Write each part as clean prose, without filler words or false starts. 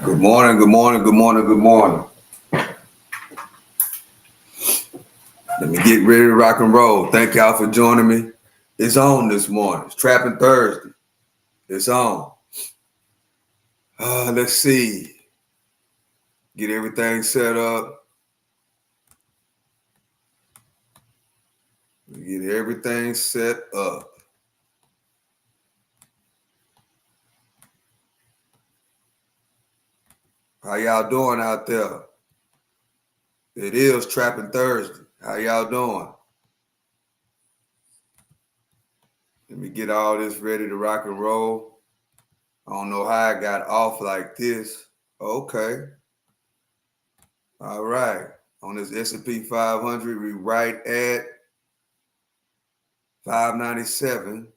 Good morning, good morning, good morning, good morning. Let me get ready to rock and roll. Thank y'all for joining me. It's on this morning. It's Trapping Thursday. It's on. Let's see. Get everything set up. Get everything set up. How y'all doing out there? It is Trapping Thursday. How y'all doing? Let me get all this ready to rock and roll. I don't know how I got off like this. Okay. All right. On this S&P 500, we right at 597.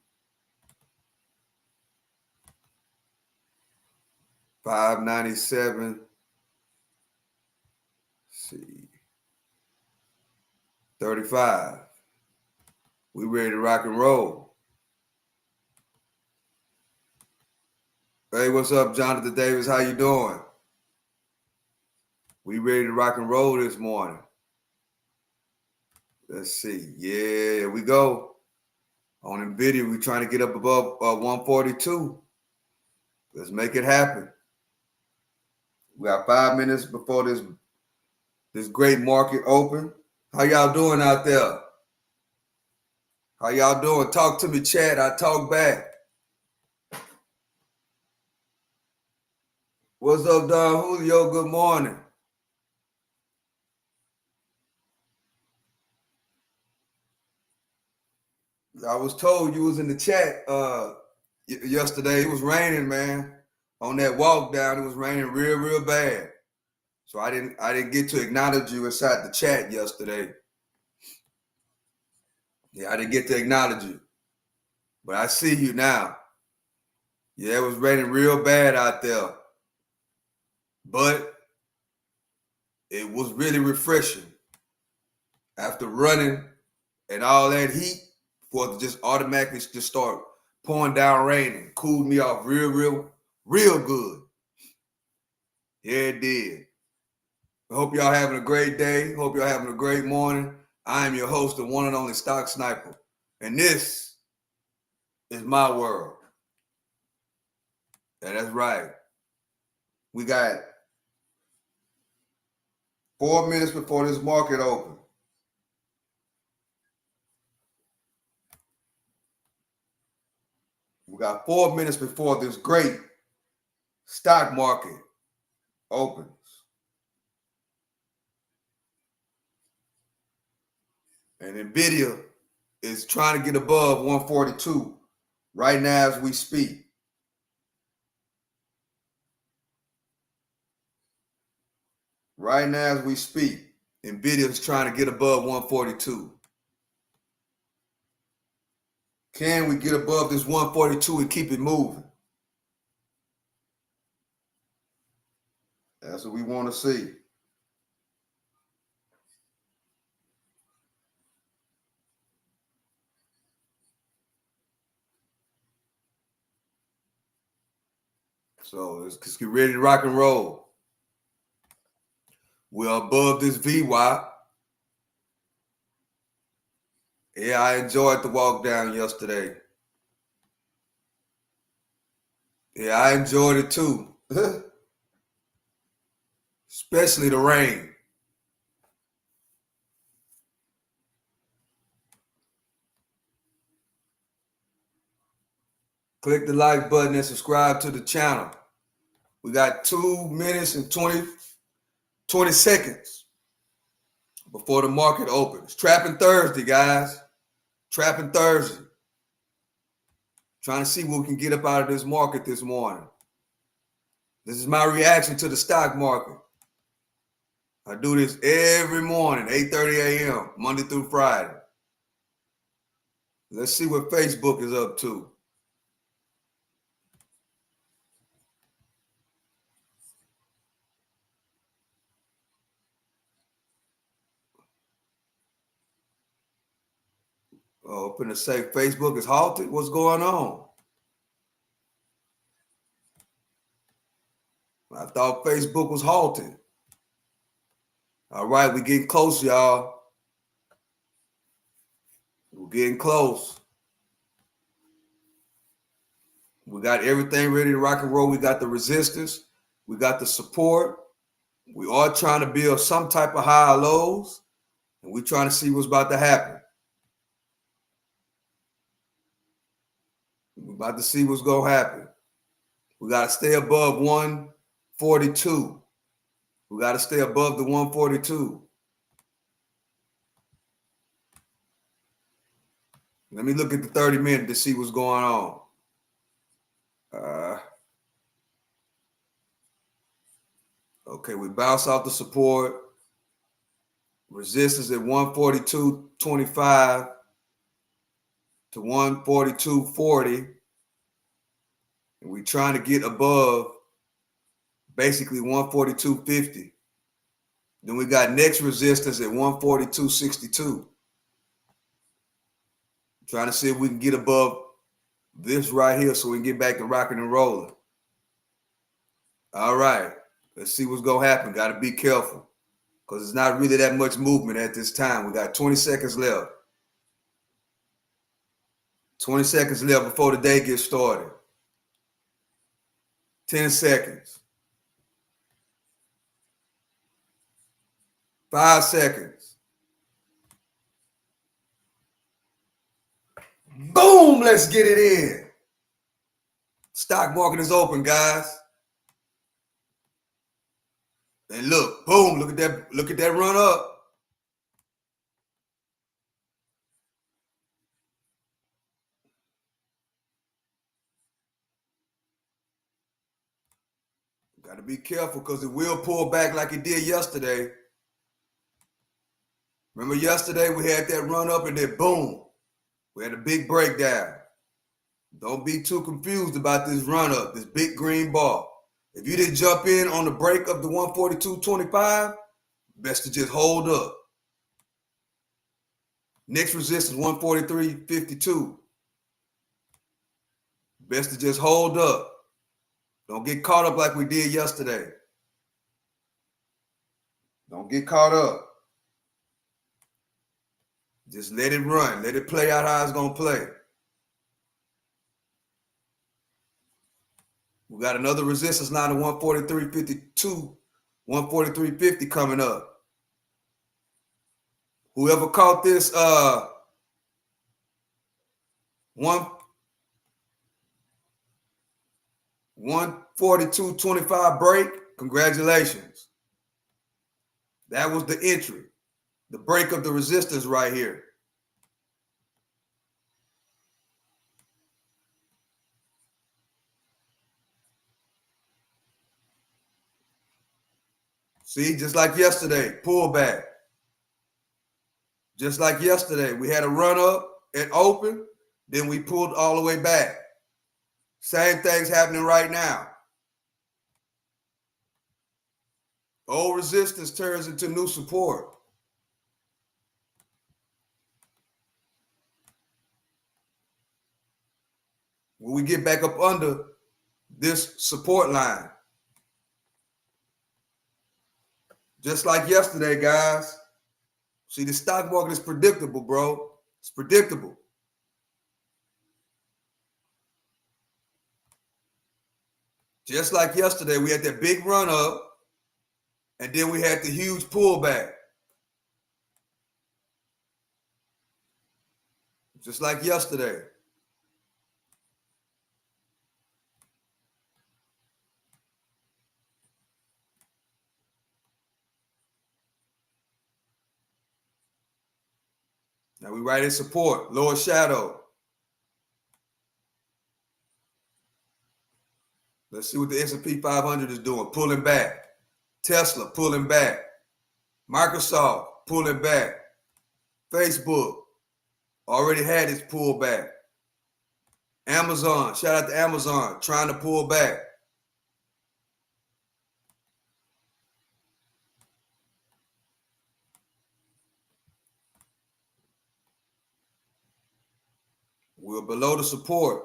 597. Let's see. 35. We ready to rock and roll. Hey, what's up, Jonathan Davis? How you doing? We ready to rock and roll this morning. Let's see. Yeah, here we go. On nvda, we're trying to get up above 142. Let's make it happen. We got 5 minutes before this great market open. How y'all doing out there? How y'all doing? Talk to me, chat. I talk back. What's up, Don Julio? Good morning. I was told you was in the chat yesterday. It was raining, man. On that walk down, it was raining real bad. So I didn't get to acknowledge you inside the chat yesterday. Yeah, I didn't get to acknowledge you. But I see you now. Yeah, it was raining real bad out there. But it was really refreshing. After running and all that heat, for it to just automatically just start pouring down rain and cooled me off real good. Yeah, it did. I hope y'all having a great day. Hope y'all having a great morning. I am your host, the one and only Stock Sniper. And this is my world. And that's right. We got 4 minutes before this market opens. We got 4 minutes before this great stock market opens. And nvda is trying to get above 142 right now as we speak. Right now as we speak, nvda is trying to get above 142. Can we get above this 142 and keep it moving? That's what we want to see. So let's get ready to rock and roll. We're above this VWAP. Yeah, I enjoyed the walk down yesterday. Yeah, I enjoyed it too. Especially the rain. Click the like button and subscribe to the channel. We got 2 minutes and 20 seconds before the market opens. Trapping Thursday, guys. Trapping Thursday. Trying to see what we can get up out of this market this morning. This is my reaction to the stock market. I do this every morning, 8:30 a.m., Monday through Friday. Let's see what Facebook is up to. Oh, I'm finna say Facebook is halted. What's going on? I thought Facebook was halted. All right, we're getting close, y'all. We're getting close. We got everything ready to rock and roll. We got the resistance. We got the support. We are trying to build some type of high or lows, and we're trying to see what's about to happen. We're about to see what's going to happen. We got to stay above 142. We got to stay above the 142. Let me look at the 30-minute to see what's going on. Okay, we bounce off the support. Resistance at 142.25 to 142.40. And we're trying to get above basically 142.50. Then we got next resistance at 142.62. Trying to see if we can get above this right here so we can get back to rocking and rolling. All right, let's see what's going to happen. Got to be careful because it's not really that much movement at this time. We got 20 seconds left. 20 seconds left before the day gets started. 10 seconds. 5 seconds. Boom, let's get it in. Stock market is open, guys. And look, boom, look at that run up. Got to be careful because it will pull back like it did yesterday. Remember yesterday we had that run up and then boom, we had a big breakdown. Don't be too confused about this run up, this big green bar. If you didn't jump in on the break of the 142.25, best to just hold up. Next resistance 143.52. Best to just hold up. Don't get caught up like we did yesterday. Don't get caught up. Just let it run. Let it play out how it's going to play. We got another resistance line of 143.52, 143.50 coming up. Whoever caught this 142.25 break, congratulations. That was the entry, the break of the resistance right here. See, just like yesterday, pullback. Just like yesterday, we had a run up and open, then we pulled all the way back. Same thing's happening right now. Old resistance turns into new support. When we get back up under this support line. Just like yesterday, guys. See, the stock market is predictable, bro. It's predictable. Just like yesterday, we had that big run up, and then we had the huge pullback. Just like yesterday. Now we're right in support. Lower shadow. Let's see what the S&P 500 is doing. Pulling back. Tesla pulling back. Microsoft pulling back. Facebook already had its pullback. Amazon, shout out to Amazon, trying to pull back. We're below the support.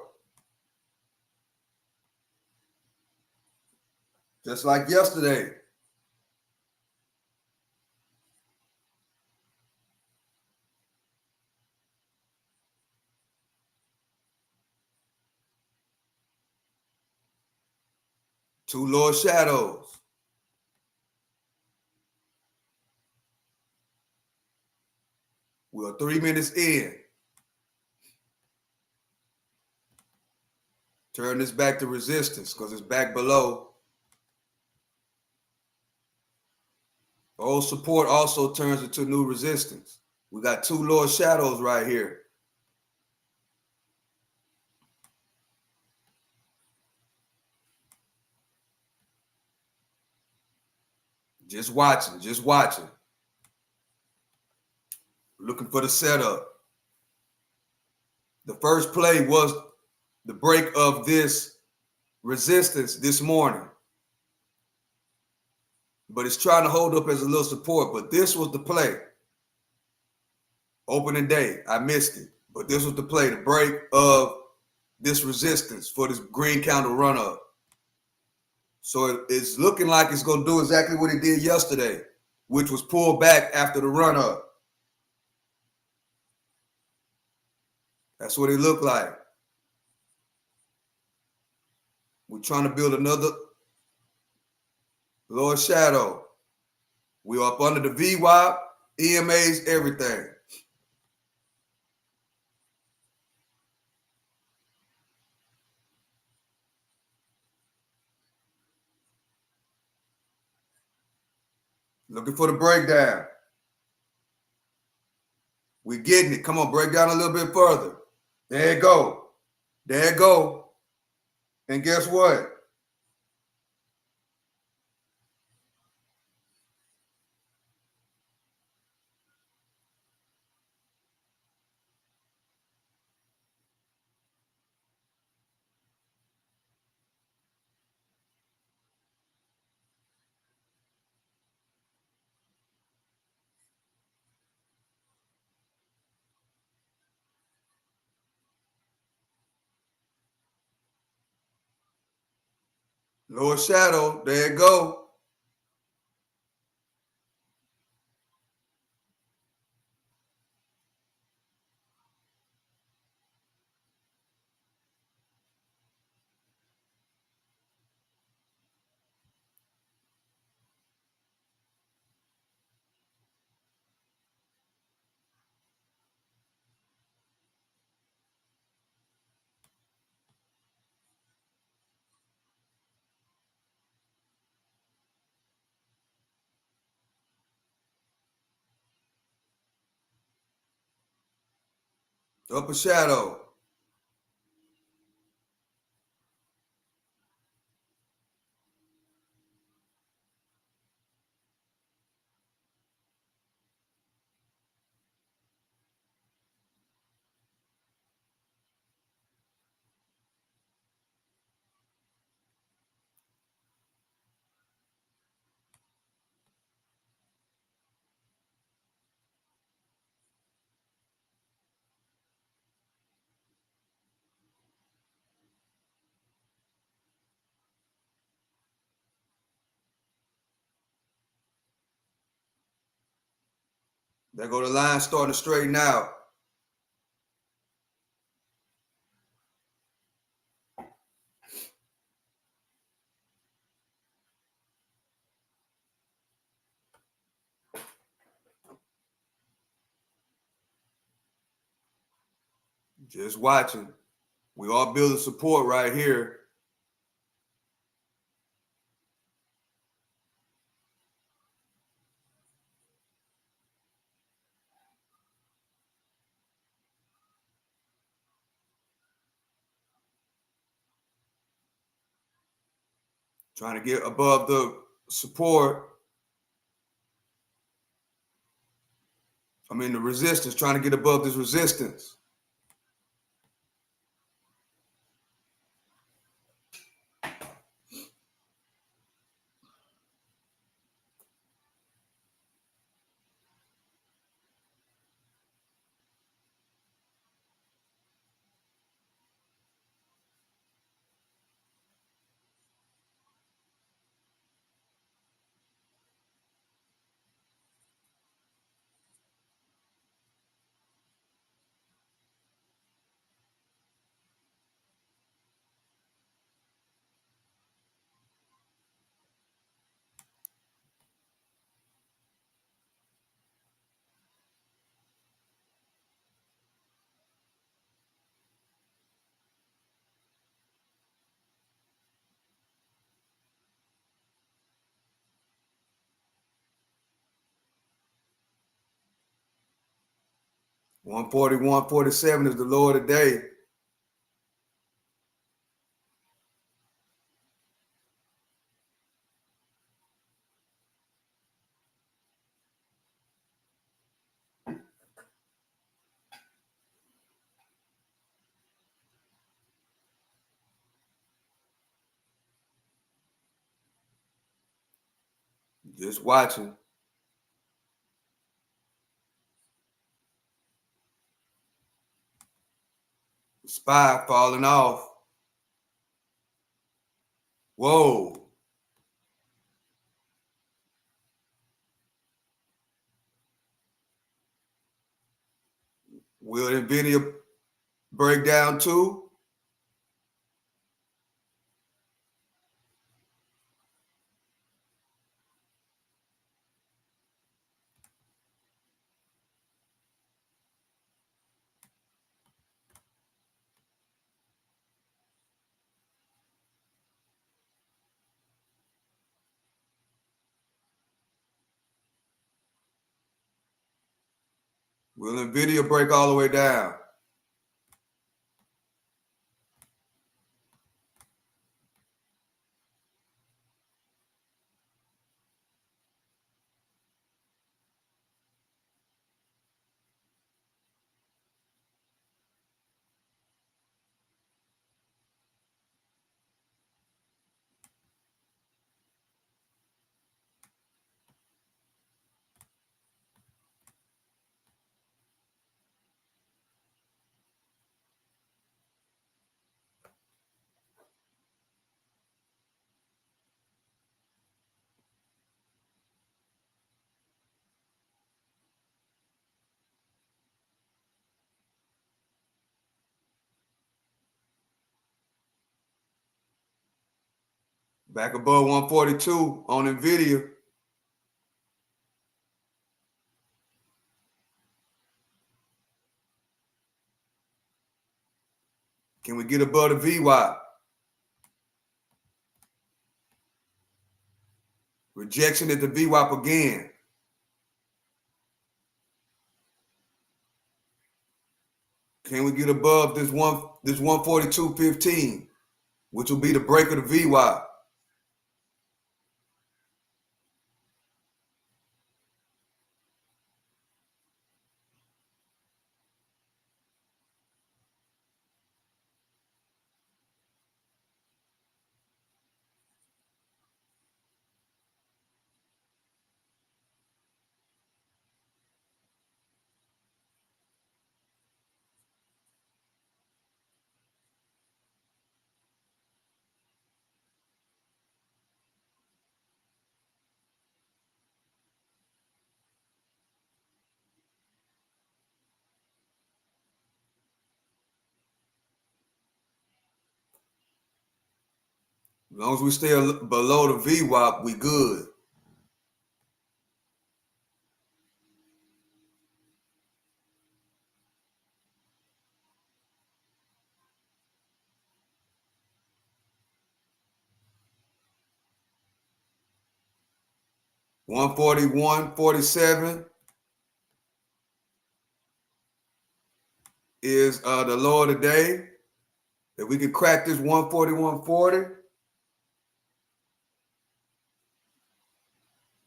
Just like yesterday. Two lower shadows. We're 3 minutes in. Turn this back to resistance because it's back below. Old support also turns into new resistance. We got two lower shadows right here. Just watching, just watching. Looking for the setup. The first play was the break of this resistance this morning. But it's trying to hold up as a little support. But this was the play. Opening day, I missed it. But this was the play, the break of this resistance for this green candle run up. So it's looking like it's going to do exactly what it did yesterday, which was pull back after the run up. That's what it looked like. We're trying to build another lower shadow. We're up under the VWAP, EMAs, everything. Looking for the breakdown. We're getting it. Come on, break down a little bit further. There it go. There it go. And guess what? Lower shadow. There it go. Upper shadow. There go the line starting to straighten out. Just watching. We all building support right here. Trying to get above the support. The resistance, trying to get above this resistance. $141.47 is the low of the day. Just watching. SPY falling off. Whoa. Will NVIDIA break down too? Will NVIDIA break all the way down? Back above 142 on NVIDIA. Can we get above the VWAP? Rejection at the VWAP again. Can we get above this 142.15, which will be the break of the VWAP? As long as we stay below the VWAP, we good. $141.47 is the low of the day. If we can crack this 141.40,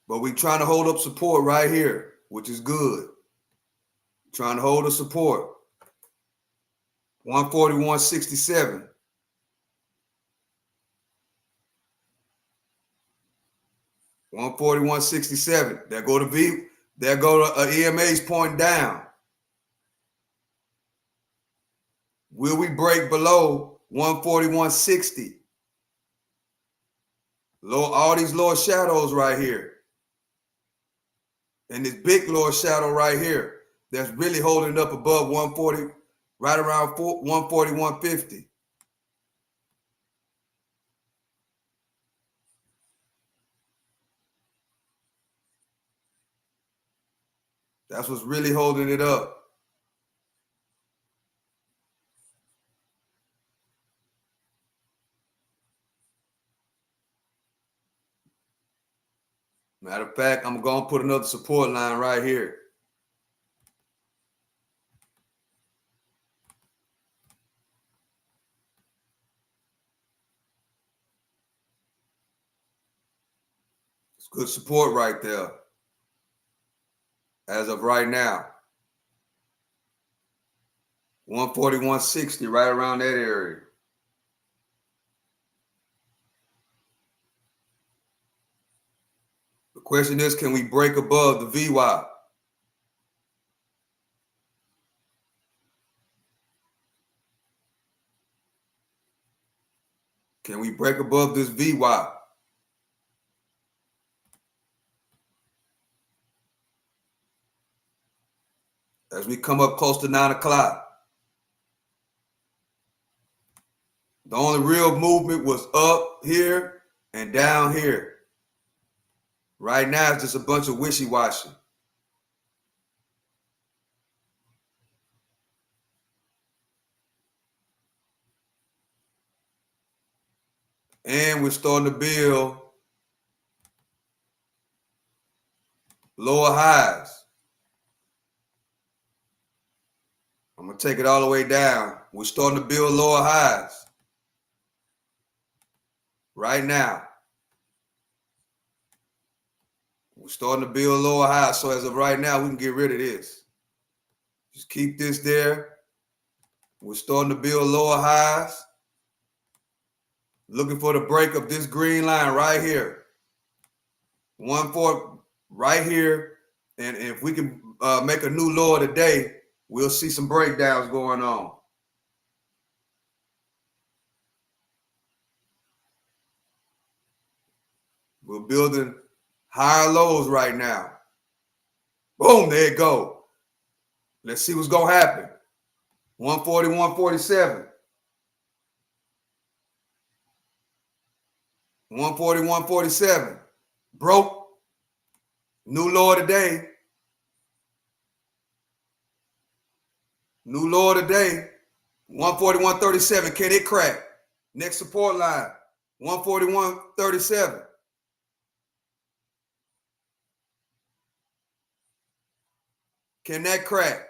But we trying to hold up support right here, which is good. Trying to hold the support. 141.67. 141.67. There go to V. There go to EMA's pointing down. Will we break below 141.60? All these lower shadows right here. And this big lower shadow right here that's really holding up above 140, right around 141.50. That's what's really holding it up. Matter of fact, I'm going to put another support line right here. It's good support right there. As of right now. 141.60, right around that area. The question is, can we break above the VWAP? Can we break above this VWAP? As we come up close to 9 o'clock. The only real movement was up here and down here. Right now, it's just a bunch of wishy-washy. And we're starting to build lower highs. I'm going to take it all the way down. We're starting to build lower highs. Right now. We're starting to build lower highs. So as of right now, we can get rid of this. Just keep this there. We're starting to build lower highs. Looking for the break of this green line right here. 1-4 right here. And if we can make a new lower today, we'll see some breakdowns going on. We're building higher lows right now. Boom, there it go. Let's see what's going to happen. 141.47. 141.47. Broke. New lower today. New lower today. 141.37. Can it crack? Next support line. 141.37. Can that crack?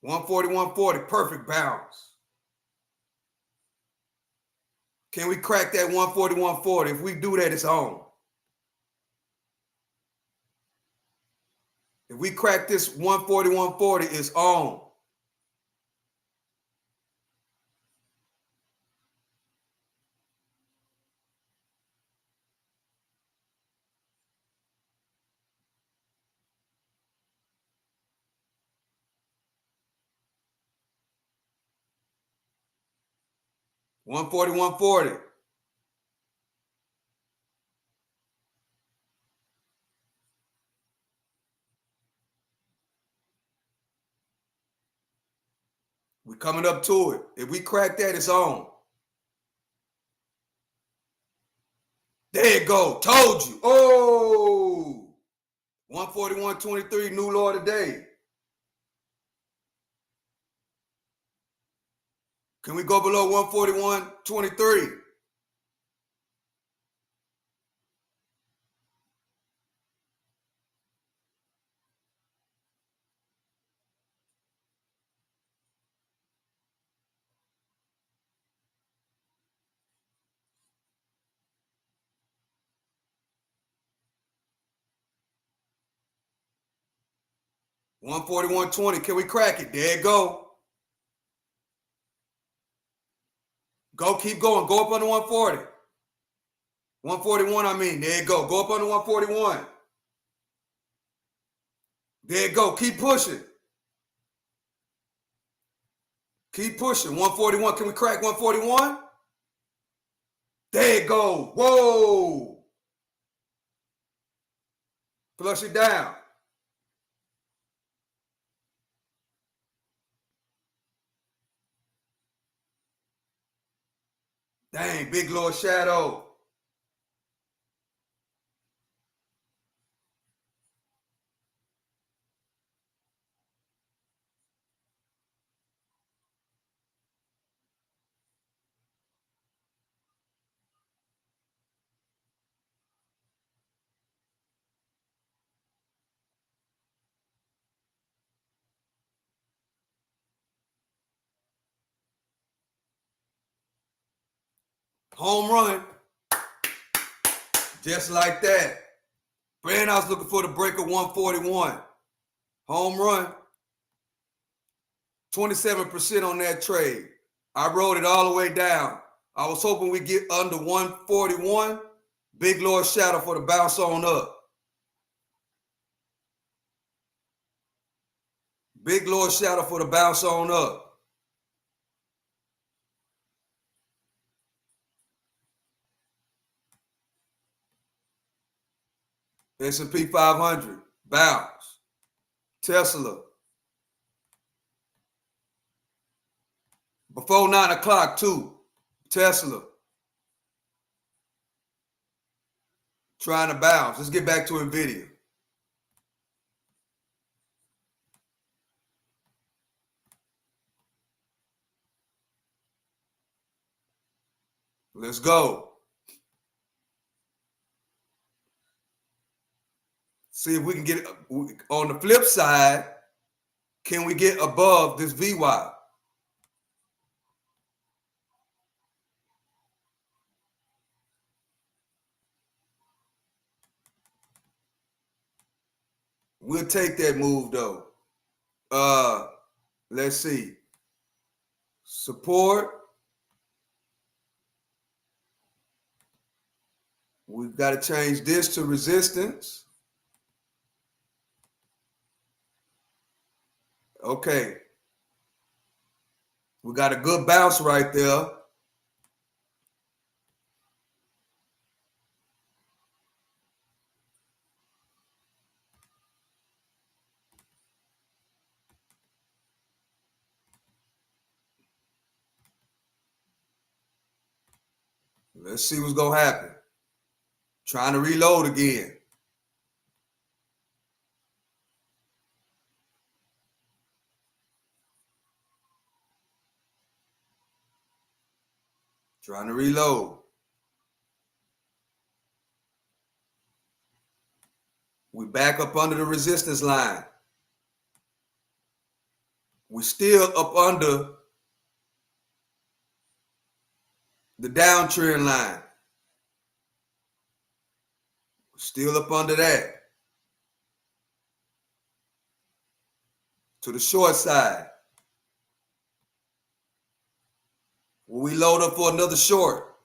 141.40. Perfect bounce. Can we crack that 141.40? If we do that, it's on. If we crack this 141.40, it's on. $141.40. We're coming up to it. If we crack that, it's on. There you go. Told you. Oh, 141.23, new low today. Can we go below 141.23? 141.20. Can we crack it? There it go. Go, keep going. Go up under 140. 141, I mean. There you go. Go up under 141. There you go. Keep pushing. Keep pushing. 141. Can we crack 141? There you go. Whoa. Flush it down. Dang, big Lord Shadow. Home run. Just like that. Brand, I was looking for the break of 141. Home run. 27% on that trade. I rode it all the way down. I was hoping we get under 141. Big Lord Shadow for the bounce on up. Big Lord Shadow for the bounce on up. S&P 500, bounce. Tesla. Before 9 o'clock, too. Tesla. Trying to bounce. Let's get back to NVIDIA. Let's go. See if we can get, on the flip side, can we get above this VWAP? We'll take that move, though. Let's see. Support. We've got to change this to resistance. Okay. We got a good bounce right there. Let's see what's going to happen. Trying to reload again. Trying to reload. We back up under the resistance line. We're still up under the downtrend line. We're still up under that. To the short side. Will we load up for another short?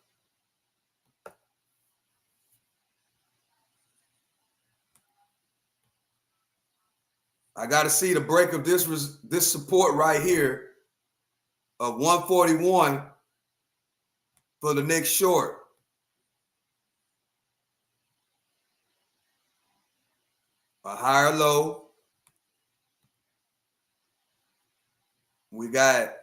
I got to see the break of this support right here of 141 for the next short. A higher low. We got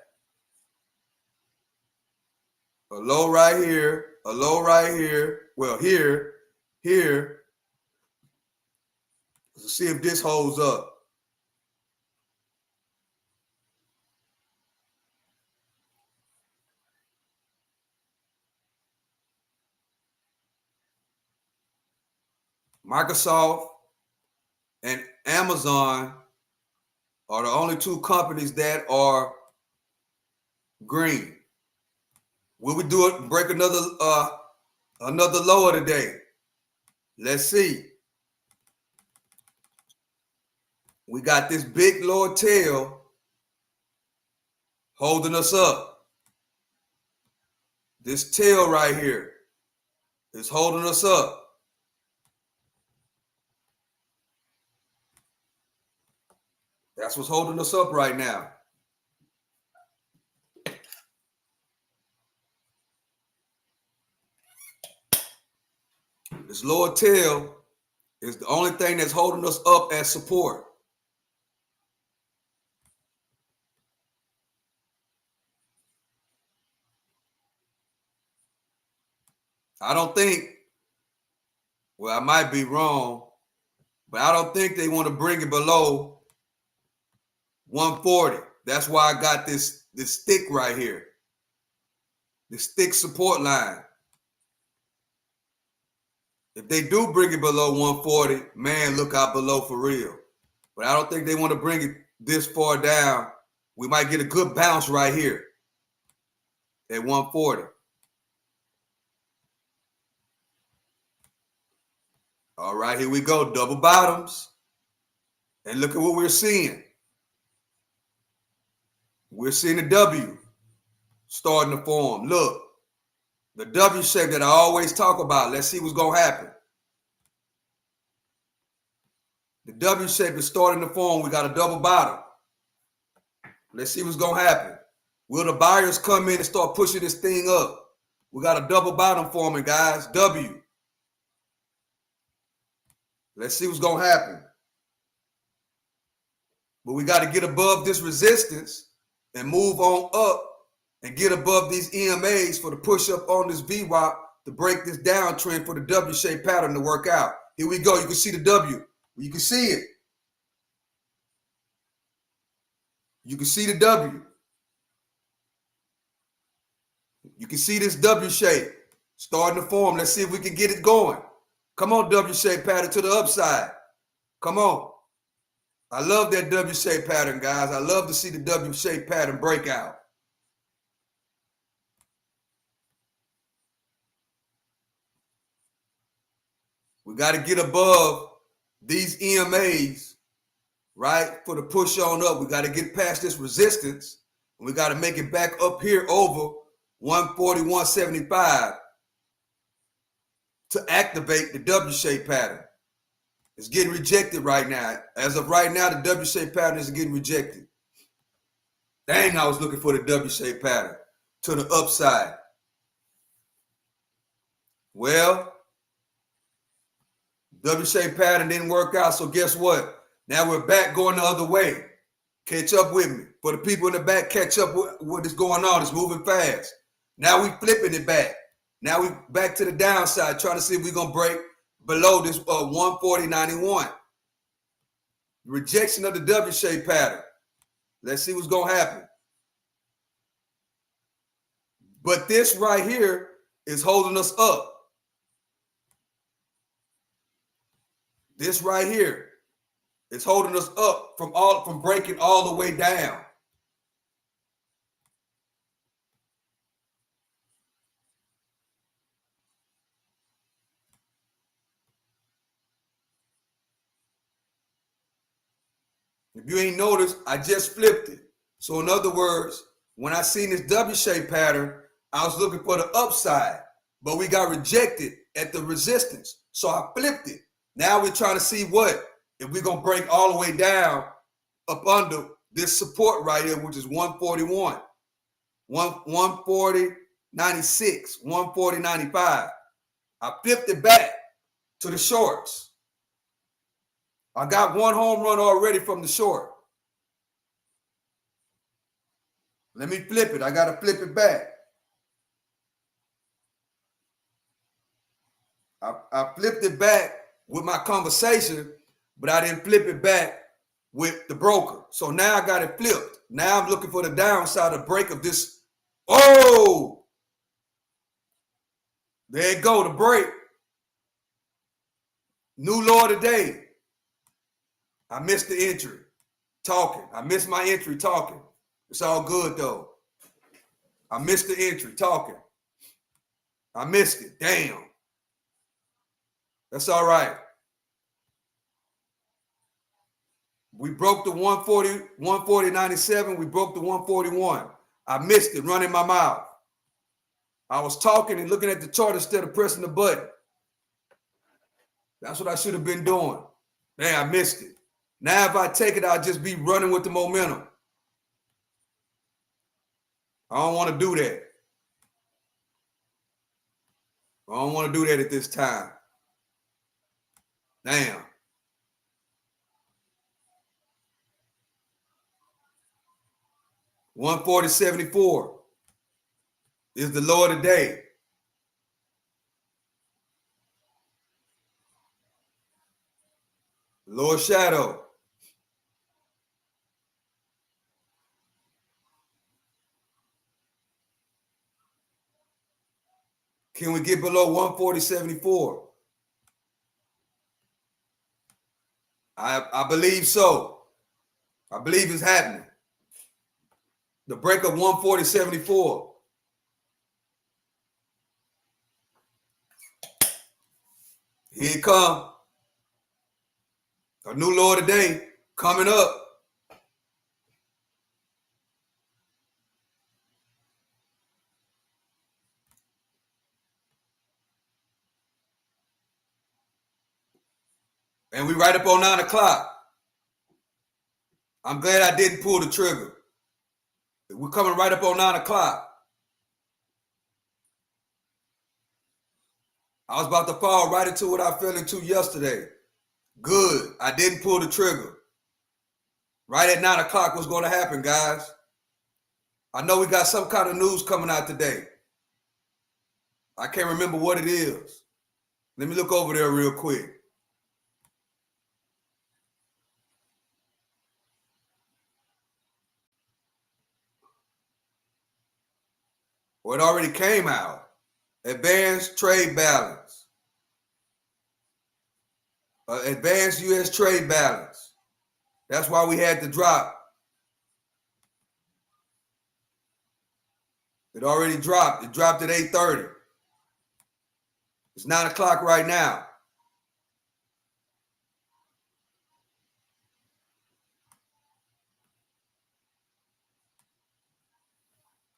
a low right here, a low right here. Well, here. Let's see if this holds up. Microsoft and Amazon are the only two companies that are green. Will we do it? Break another lower today? Let's see. we got this big lower tail holding us up. This tail right here is holding us up. That's what's holding us up right now. This lower tail is the only thing that's holding us up as support. I don't think, well, I might be wrong, but I don't think they want to bring it below 140. That's why I got this stick right here. This thick support line. If they do bring it below 140, man, look out below for real. But I don't think they want to bring it this far down. We might get a good bounce right here at 140. All right, here we go. Double bottoms. And look at what we're seeing. We're seeing a W starting to form. Look, the W shape that I always talk about. Let's see what's going to happen. The W shape is starting to form. We got a double bottom. Let's see what's going to happen. Will the buyers come in and start pushing this thing up? We got a double bottom forming, guys. W. Let's see what's going to happen. But we got to get above this resistance and move on up and get above these EMAs for the push up on this VWAP to break this downtrend for the W-shaped pattern to work out. Here we go. You can see the W. You can see it. You can see the W. You can see this W shape starting to form. Let's see if we can get it going. Come on, W-shaped pattern to the upside. Come on. I love that W-shaped pattern, guys. I love to see the W-shaped pattern break out. We got to get above these EMAs, right, for the push on up. We got to get past this resistance. And we got to make it back up here over 140, 175 to activate the W-shaped pattern. It's getting rejected right now. As of right now, the W-shaped pattern is getting rejected. Dang, I was looking for the W-shaped pattern to the upside. Well, W-shaped pattern didn't work out, so guess what? Now we're back going the other way. Catch up with me. For the people in the back, catch up with what is going on. It's moving fast. Now we flipping it back. Now we back to the downside, trying to see if we're going to break below this 140.91. Rejection of the W-shaped pattern. Let's see what's going to happen. But this right here is holding us up. This right here is holding us up from breaking all the way down. If you ain't noticed, I just flipped it. So in other words, when I seen this W-shaped pattern, I was looking for the upside, but we got rejected at the resistance. So I flipped it. Now we're trying to see what, if we're going to break all the way down up under this support right here, which is 141, 140.96, 140.95. I flipped it back to the shorts. I got one home run already from the short. Let me flip it. I got to flip it back. I flipped it back with my conversation, but I didn't flip it back with the broker. So now I got it flipped. Now I'm looking for the downside of break of this. Oh, there you go, the break. New low today. I missed the entry talking. I missed my entry talking. It's all good though. I missed the entry talking. I missed it. Damn. That's all right. We broke the 140, 140.97. We broke the 141. I missed it running my mouth. I was talking and looking at the chart instead of pressing the button. That's what I should have been doing. Man, I missed it. Now if I take it, I'll just be running with the momentum. I don't want to do that. I don't want to do that at this time. Damn. $140.74 is the low of the day. Lower shadow. Can we get below 140.74? I believe so. I believe it's happening. The break of 140.74. Here it come. A new low of the day coming up. And we right up on 9 o'clock. I'm glad I didn't pull the trigger. We're coming right up on 9 o'clock. I was about to fall right into what I fell into yesterday. Good. I didn't pull the trigger. Right at 9 o'clock, what's going to happen, guys? I know we got some kind of news coming out today. I can't remember what it is. Let me look over there real quick. Well, it already came out. Advanced trade balance. Advanced U.S. trade balance. That's why we had to drop. It already dropped. It dropped at 8:30. It's 9 o'clock right now.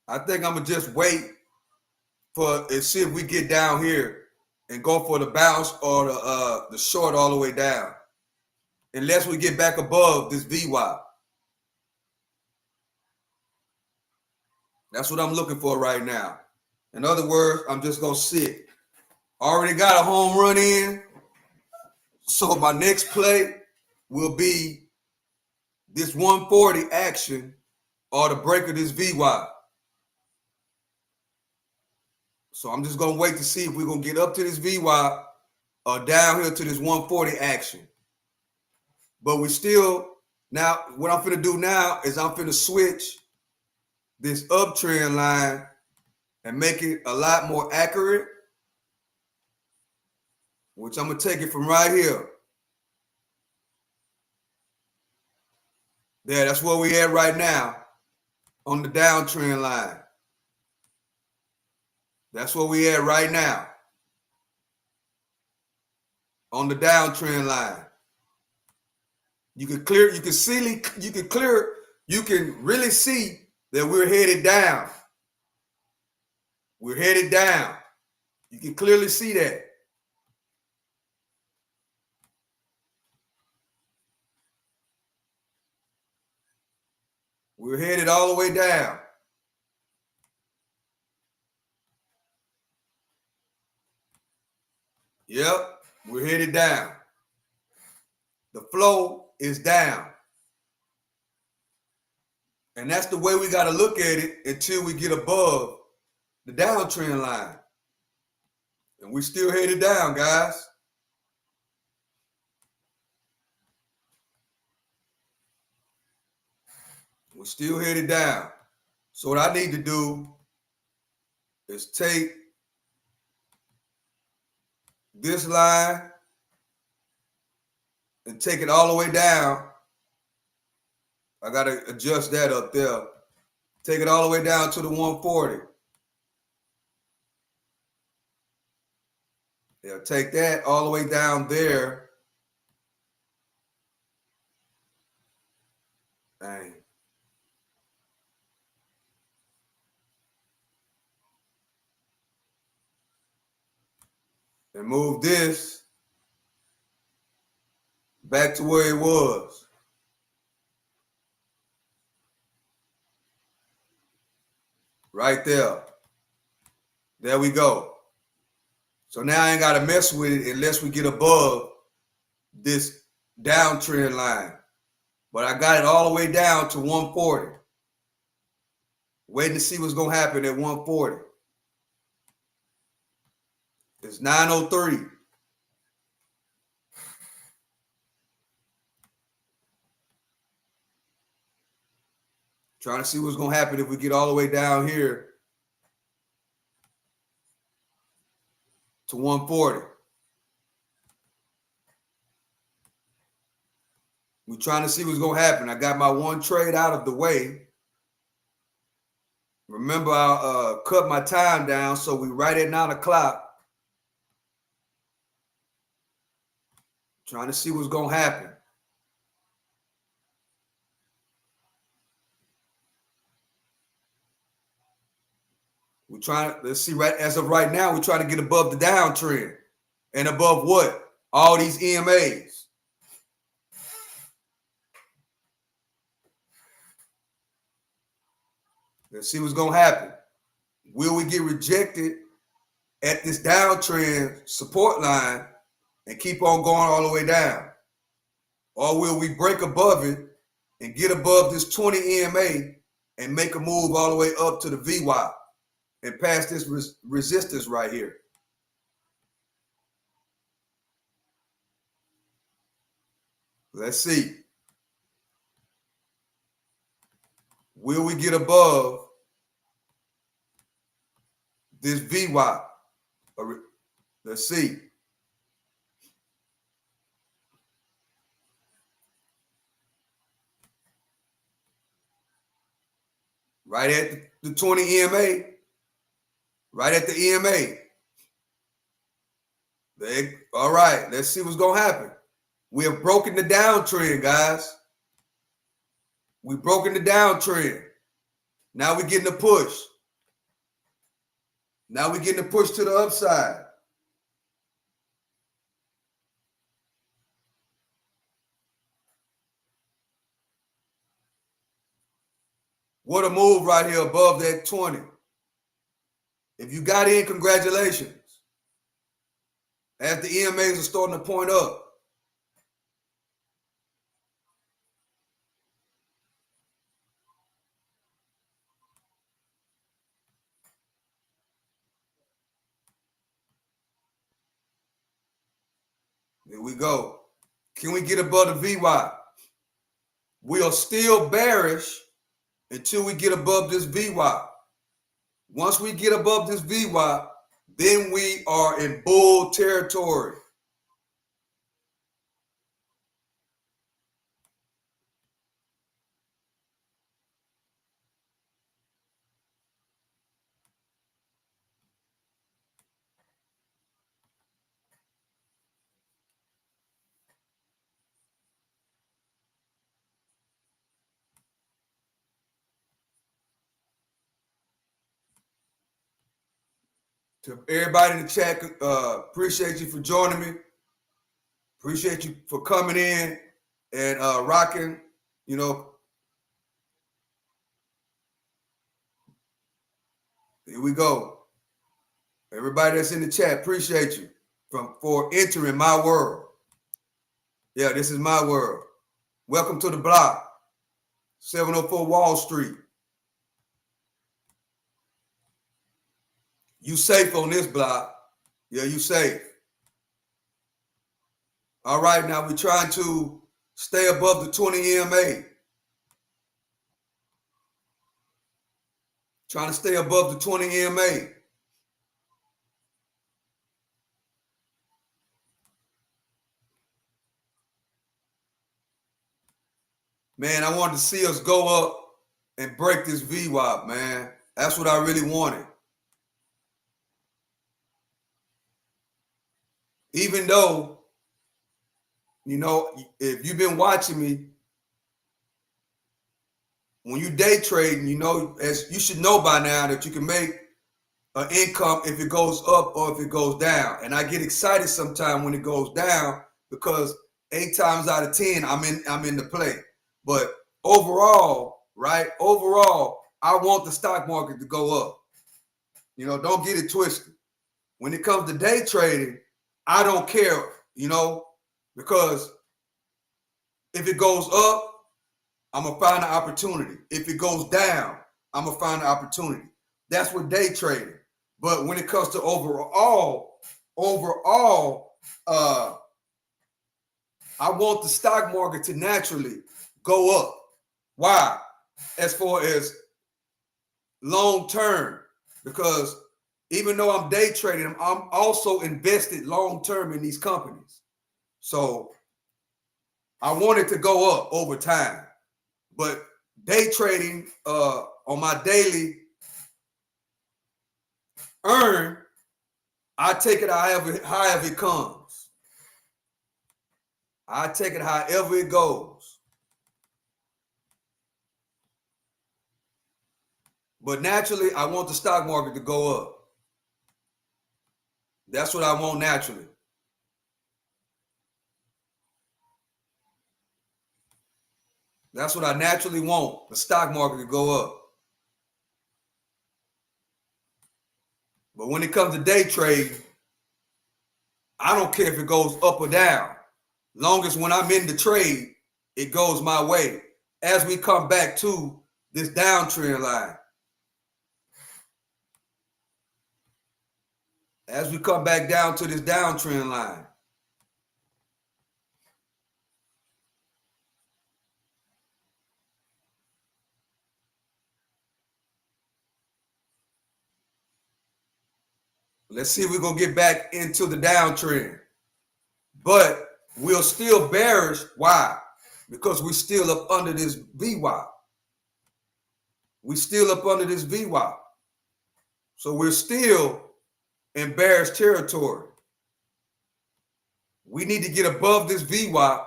I think I'm going to just wait for and see if we get down here and go for the bounce or the short all the way down. Unless we get back above this VWAP. That's what I'm looking for right now. In other words, I'm just going to sit. Already got a home run in. So my next play will be this 140 action or the break of this VWAP. So I'm just going to wait to see if we're going to get up to this VWAP or down here to this 140 action. But we still, now what I'm finna do now is I'm finna switch this uptrend line and make it a lot more accurate, which I'm gonna take it from right here. There, that's where we at right now on the downtrend line. That's where we at right now on the downtrend line. You can really see that we're headed down. We're headed down. You can clearly see that. We're headed all the way down. Yep, we're headed down. The flow is down. And that's the way we got to look at it until we get above the downtrend line. And we're still headed down, guys. We're still headed down. So what I need to do is take this line and take it all the way down. I got to adjust that up there. Take it all the way down to the 140. Yeah, take that all the way down there. Dang. And move this back to where it was. Right there. There we go. So now I ain't got to mess with it unless we get above this downtrend line. But I got it all the way down to 140. Waiting to see what's going to happen at 140. It's 903. Trying to see what's going to happen if we get all the way down here to 140. We're trying to see what's going to happen. I got my one trade out of the way. Remember, I cut my time down, so we right at 9 o'clock. Trying to see what's going to happen. We're trying to, let's see, right as of right now, we're trying to get above the downtrend. And above what? All these EMAs. Let's see what's going to happen. Will we get rejected at this downtrend support line and keep on going all the way down? Or will we break above it and get above this 20 EMA and make a move all the way up to the VWAP and pass this resistance right here? Let's see. Will we get above this VWAP? Let's see. Right at the 20 EMA. Right at the EMA. All right, let's see what's going to happen. We have broken the downtrend, guys. We've broken the downtrend. Now we're getting a push. Now we're getting a push to the upside. What a move right here above that 20. If you got in, congratulations. As the EMAs are starting to point up. There we go. Can we get above the VWAP? We are still bearish until we get above this VWAP. Once we get above this VWAP, then we are in bull territory. To everybody in the chat, appreciate you for joining me. Appreciate you for coming in and rocking, you know. Here we go. Everybody that's in the chat, appreciate you for entering my world. Yeah, this is my world. Welcome to the block, 704 Wall Street. You safe on this block. Yeah, you safe. All right, now we're trying to stay above the 20 EMA. Trying to stay above the 20 EMA. Man, I wanted to see us go up and break this VWAP, man. That's what I really wanted. Even though, you know, if you've been watching me, when you day trading, you know, as you should know by now that you can make an income if it goes up or if it goes down. And I get excited sometimes when it goes down because 8 times out of 10 I'm in the play. But overall, right? Overall, I want the stock market to go up. You know, don't get it twisted. When it comes to day trading, I don't care, you know, because if it goes up, I'm going to find an opportunity. If it goes down, I'm going to find an opportunity. That's what day trading. But when it comes to overall, I want the stock market to naturally go up. Why? As far as long term, because even though I'm day trading, I'm also invested long term in these companies. So I want it to go up over time. But day trading on my daily earn, I take it however it comes. I take it however it goes. But naturally, I want the stock market to go up. That's what I want naturally. That's what I naturally want, the stock market to go up. But when it comes to day trading, I don't care if it goes up or down. Long as when I'm in the trade, it goes my way. As we come back to this downtrend line. As we come back down to this downtrend line. Let's see if we're going to get back into the downtrend. But we're still bearish. Why? Because we're still up under this VWAP. We're still up under this VWAP. So we're still in bearish territory. We need to get above this VWAP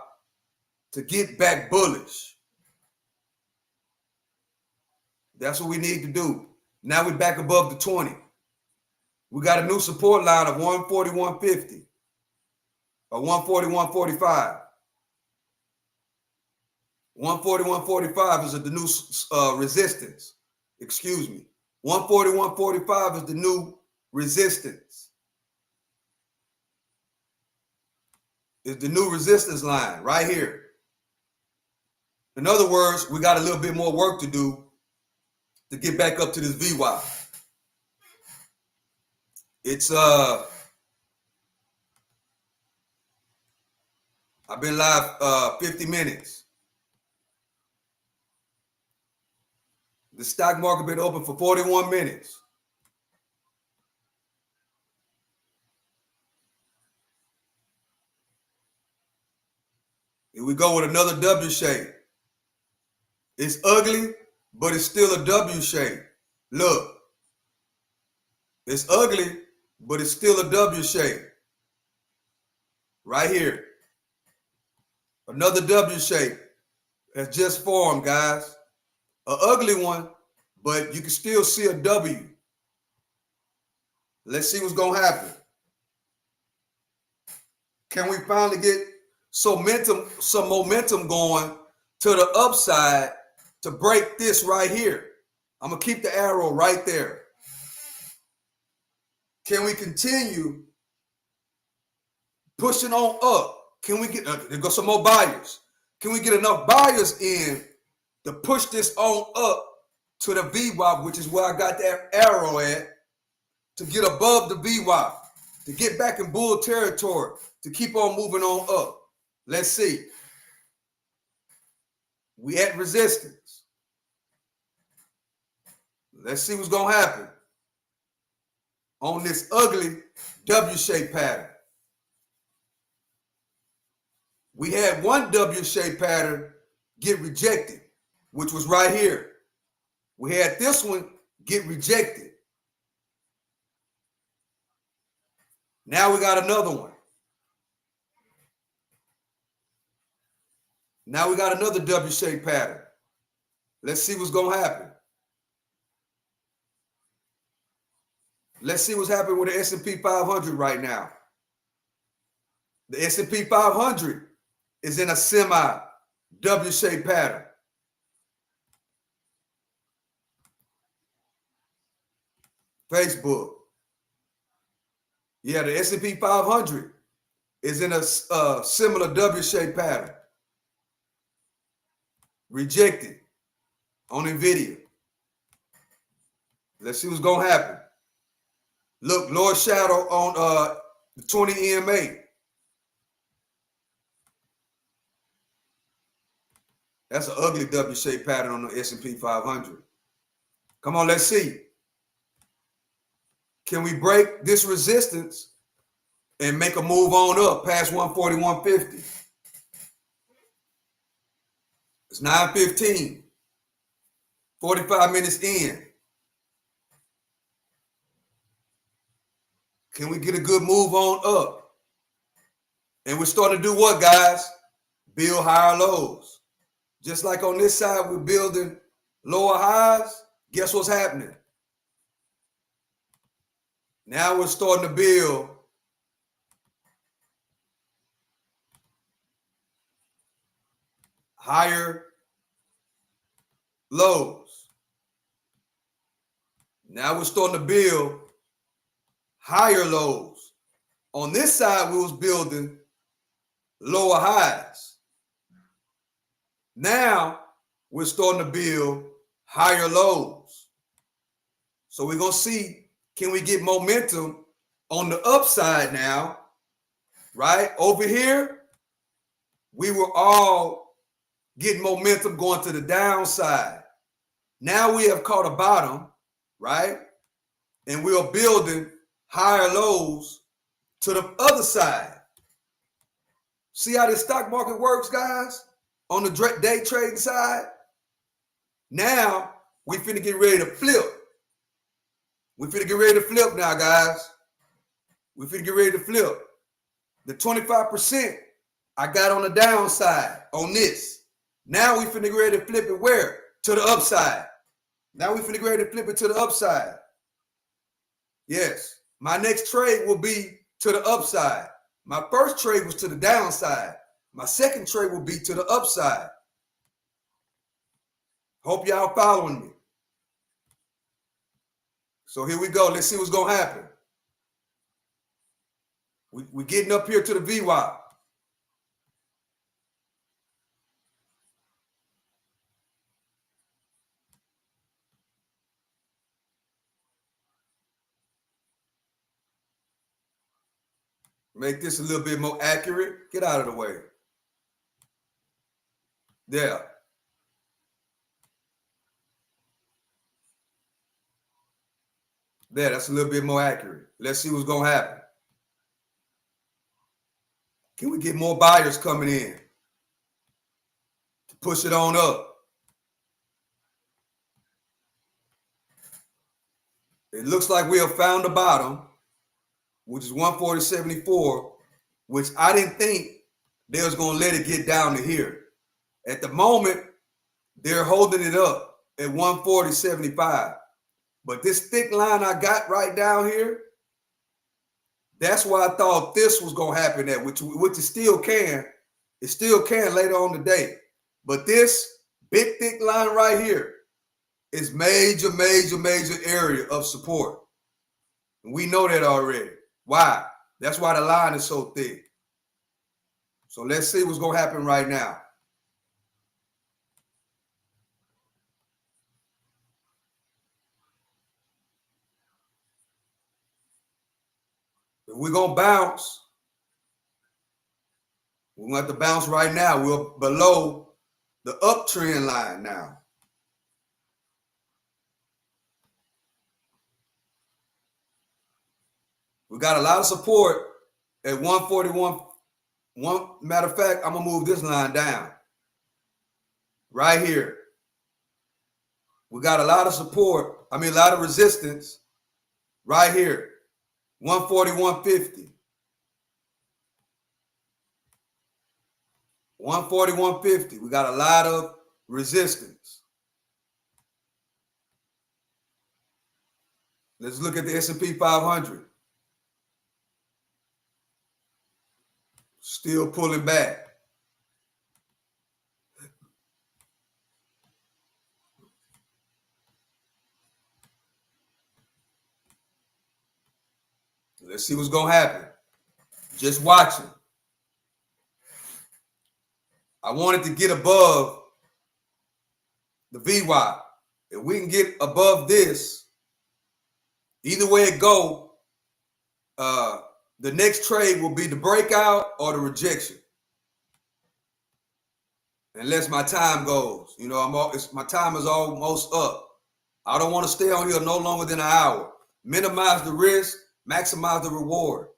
to get back bullish. That's what we need to do. Now we're back above the 20. We got a new support line of 141.50 or 141.45. 141.45 is the new resistance. Excuse me. 141.45 is the new resistance. Is the new resistance line right here. In other words, we got a little bit more work to do to get back up to this VWAP. It's I've been live 50 minutes. The stock market been open for 41 minutes. Here we go with another W shape. It's ugly, but it's still a W shape. Look. It's ugly, but it's still a W shape. Right here. Another W shape has just formed, guys. An ugly one, but you can still see a W. Let's see what's going to happen. Can we finally get some momentum going to the upside to break this right here? I'm going to keep the arrow right there. Can we continue pushing on up? Can we get, there go some more buyers. Can we get enough buyers in to push this on up to the VWAP, which is where I got that arrow at, to get above the VWAP, to get back in bull territory, to keep on moving on up? Let's see. We at resistance. Let's see what's going to happen on this ugly W-shaped pattern. We had one W-shaped pattern get rejected, which was right here. We had this one get rejected. Now we got another one. Now we got another W-shaped pattern. Let's see what's going to happen. Let's see what's happening with the S&P 500 right now. The S&P 500 is in a semi W-shaped pattern. Facebook. Yeah, the S&P 500 is in a similar W-shaped pattern. Rejected on nvda. Let's see what's going to happen. Look, lower shadow on the 20 EMA. That's an ugly W-shaped pattern on the S&P 500. Come on, let's see. Can we break this resistance and make a move on up past 140, 150? It's 9:15. 45 minutes in. Can we get a good move on up? And we're starting to do what, guys? Build higher lows. Just like on this side, we're building lower highs. Guess what's happening? Now we're starting to build higher lows. Now we're starting to build higher lows. On this side, we was building lower highs. Now we're starting to build higher lows. So we're going to see, can we get momentum on the upside now, right? Over here, we were all getting momentum going to the downside. Now we have caught a bottom, right? And we are building higher lows to the other side. See how the stock market works, guys? On the day trading side. Now we finna get ready to flip. We finna get ready to flip now, guys. We finna get ready to flip. The 25% I got on the downside on this. Now we finna get ready to flip it where? To the upside. Now we finna get ready to flip it to the upside. Yes. My next trade will be to the upside. My first trade was to the downside. My second trade will be to the upside. Hope y'all following me. So here we go. Let's see what's going to happen. We're getting up here to the VWAP. Make this a little bit more accurate. Get out of the way. There. There, that's a little bit more accurate. Let's see what's going to happen. Can we get more buyers coming in to push it on up? It looks like we have found the bottom, which is 140.74, which I didn't think they was going to let it get down to here. At the moment, they're holding it up at 140.75. But this thick line I got right down here, that's why I thought this was going to happen at, which it still can. It still can later on today. But this big, thick line right here is major, major, major area of support. And we know that already. Why? That's why the line is so thick. So let's see what's going to happen right now. If we're going to bounce, we're going to have to bounce right now. We're below the uptrend line now. We got a lot of support at 141. Matter of fact, I'm going to move this line down. Right here. We got a lot of support. A lot of resistance right here. 140, 150. We got a lot of resistance. Let's look at the S&P 500. Still pulling back. Let's see what's going to happen. Just watching. I wanted to get above the VWAP. If we can get above this, either way it go, the next trade will be the breakout or the rejection. Unless my time goes. You know, my time is almost up. I don't want to stay on here no longer than an hour. Minimize the risk, maximize the reward.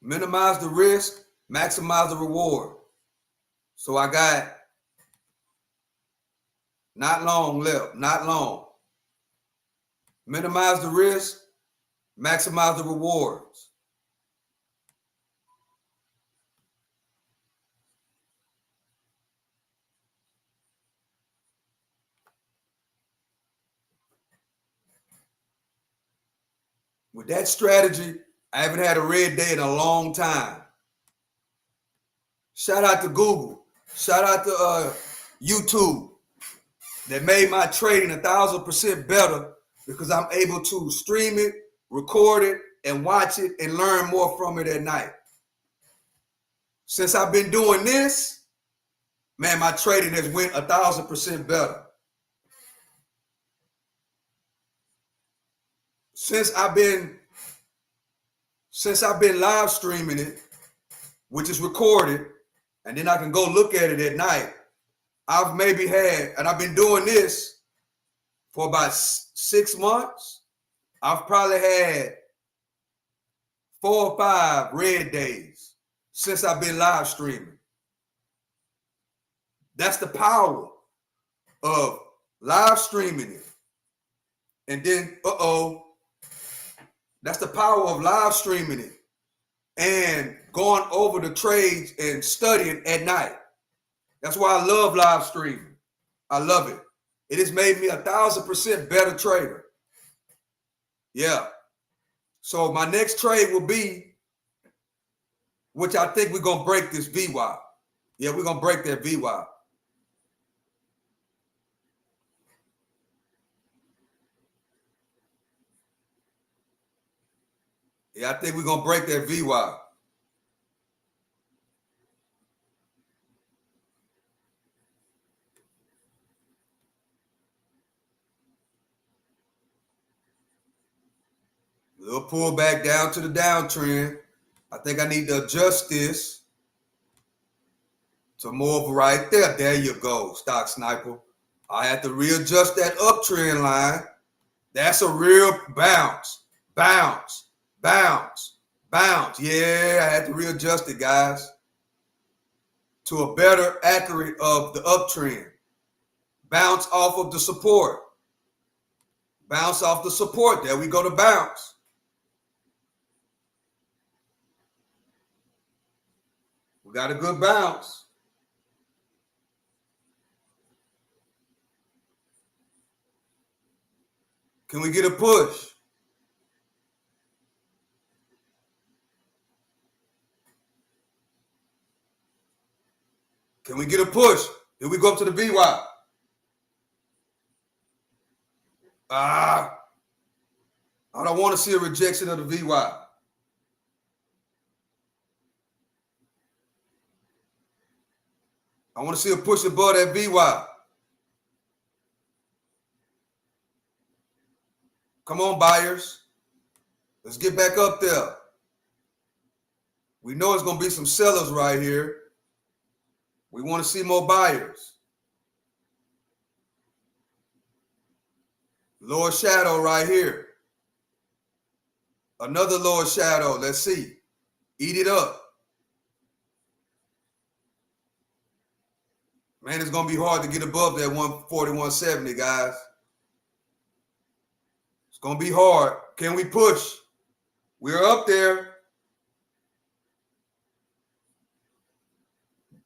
Minimize the risk, maximize the reward. So I got not long left, not long. Minimize the risk, maximize the rewards. With that strategy, I haven't had a red day in a long time. Shout out to Google. Shout out to YouTube that made my trading 1,000% better because I'm able to stream it, record it, and watch it and learn more from it at night. Since I've been doing this, man, my trading has went 1,000% better. Since I've been live streaming it, which is recorded, and then I can go look at it at night, I've maybe had, and I've been doing this for about 6 months. I've probably had 4 or 5 red days since I've been live streaming. That's the power of live streaming it. And then, that's the power of live streaming it and going over the trades and studying at night. That's why I love live streaming. I love it. It has made me 1,000% better trader. Yeah. So my next trade will be, which I think we're going to break this VWAP. Yeah, we're going to break that VWAP. Yeah, I think we're going to break that VWAP. Little pull back down to the downtrend. I think I need to adjust this to more of right there. There you go, Stock Sniper. I have to readjust that uptrend line. That's a real bounce, bounce, bounce, bounce. Yeah, I had to readjust it, guys, to a better accurate of the uptrend. Bounce off of the support. Bounce off the support. There we go to bounce. We got a good bounce. Can we get a push? Can we get a push? Here we go up to the VWAP. I don't want to see a rejection of the VWAP. I want to see a push above that VWAP. Come on, buyers. Let's get back up there. We know it's going to be some sellers right here. We want to see more buyers. Lower shadow right here. Another lower shadow. Let's see. Eat it up. Man, it's going to be hard to get above that 140, 170, guys. It's going to be hard. Can we push? We're up there.